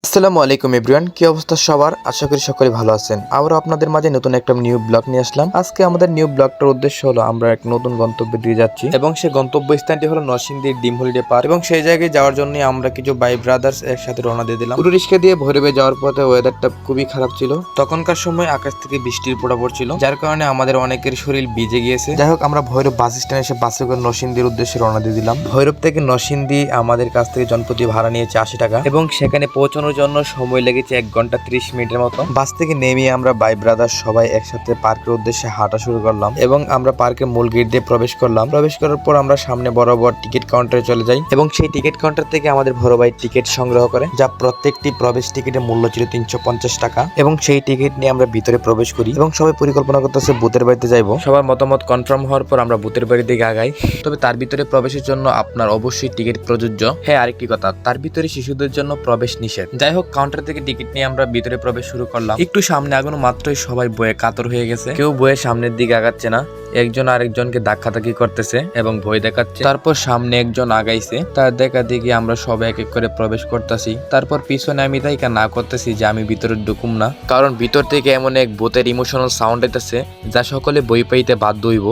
আসসালামু আলাইকুম এভরিওয়ান, কি অবস্থা সবার? আশা করি সকলে ভালো আছেন। আবারও আপনাদের মাঝে নতুন একটা নিউ ব্লগ নিয়ে আসলাম। আজকে আমাদের নিউ ব্লগটার উদ্দেশ্য হলো আমরা এক নতুন গন্তব্যে দিয়ে যাচ্ছি এবং সেই গন্তব্য স্থানটি হলো নরসিংদীর ডিম হলিডে পার্ক এবং সেই জায়গায় যাওয়ার জন্য আমরা কিছু ভাই ব্রাদার্স একসাথে রওনা দিয়ে দিলাম। পুরো রিস্কা দিয়ে ভৈরবে যাওয়ার পথে ওয়েদারটা খুবই খারাপ ছিল। তখনকার সময় আকাশ থেকে বৃষ্টির পড়া পড়ছিল, যার কারণে আমাদের অনেকের শরীর ভিজে গিয়েছে। যাই হোক, আমরা ভৈরব বাস স্ট্যান্ডে এসে বাসে করে নরসিংদীর উদ্দেশ্যে রওনা দিয়ে দিলাম। ভৈরব থেকে নরসিংদী আমাদের কাছ থেকে জনপ্রতি ভাড়া নিয়েছে 80 টাকা এবং সেখানে পৌঁছানোর জন্য সময় লেগেছে 1 ঘন্টা 30 মিনিটের মতো। বাস থেকে নেমে আমরা ভাই ব্রাদার সবাই একসাথে পার্কের উদ্দেশ্যে হাঁটা শুরু করলাম এবং আমরা পার্কের মূল গেট দিয়ে প্রবেশ করলাম। প্রবেশ করার পর আমরা সামনে বরাবর টিকিট কাউন্টারে চলে যাই এবং সেই টিকিট কাউন্টার থেকে আমাদের বড় ভাই টিকিট সংগ্রহ করে, যা প্রত্যেকটি প্রবেশ টিকিটের মূল্য ছিল 350 টাকা এবং সেই টিকিট নিয়ে আমরা ভিতরে প্রবেশ করি এবং সবাই পরিকল্পনা করতেছে ভূতের বাড়িতে যাইবো। সবার মতামত কনফার্ম হওয়ার পর আমরা ভূতের বাড়ির দিকে আগাই। তবে তার ভিতরে প্রবেশের জন্য আপনার অবশ্যই টিকিট প্রযোজ্য। হ্যাঁ, আরেকটি কথা, তার ভিতরে শিশুদের জন্য প্রবেশ নিষেধ। যাই হোক, কাউন্টার থেকে টিকিট নিয়ে আমরা ভিতরে প্রবেশ শুরু করলাম। একটু সামনে আগানো মাত্রই সবাই বয়ে কাতর হয়ে গেছে, কেউ বয়ে সামনের দিকে আগাচ্ছে না, একজন আরেকজনকে ধাক্কাধাক্কি করতেছে এবং ভয় দেখাচ্ছে। তারপর সামনে একজন আগাইছে, তার দেখা দেখি আমরা সবাই এক এক করে প্রবেশ করতেছি। তারপর পিছনে আমি তাই না করতেছি যে আমি ভিতরে ঢুকুম না, কারণ ভিতর থেকে এমন এক ভূতের ইমোশনাল সাউন্ড আইতেছে যা সকলে বই পাইতে বাধ্য হইব।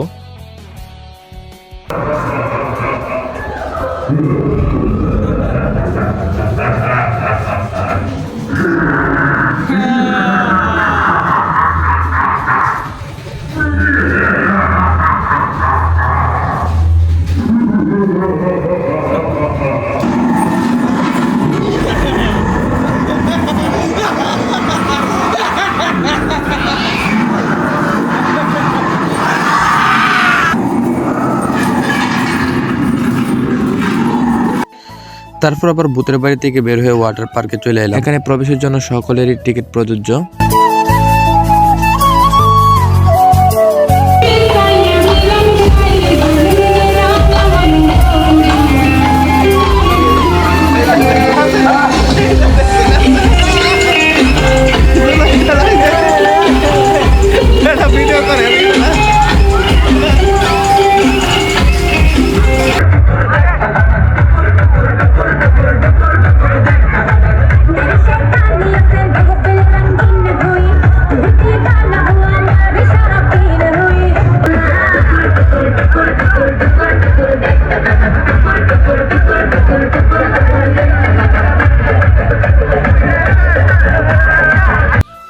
তারপর আবার ভূতের বাড়ি থেকে বের হয়ে ওয়াটার পার্কে চলে এলাম। এখানে প্রবেশের জন্য সকলেরই টিকিট প্রযোজ্য।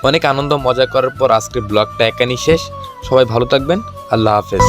অনেক আনন্দ মজা করার পর আজকের ব্লগটা এখানেই শেষ। সবাই ভালো থাকবেন। আল্লাহ হাফেজ।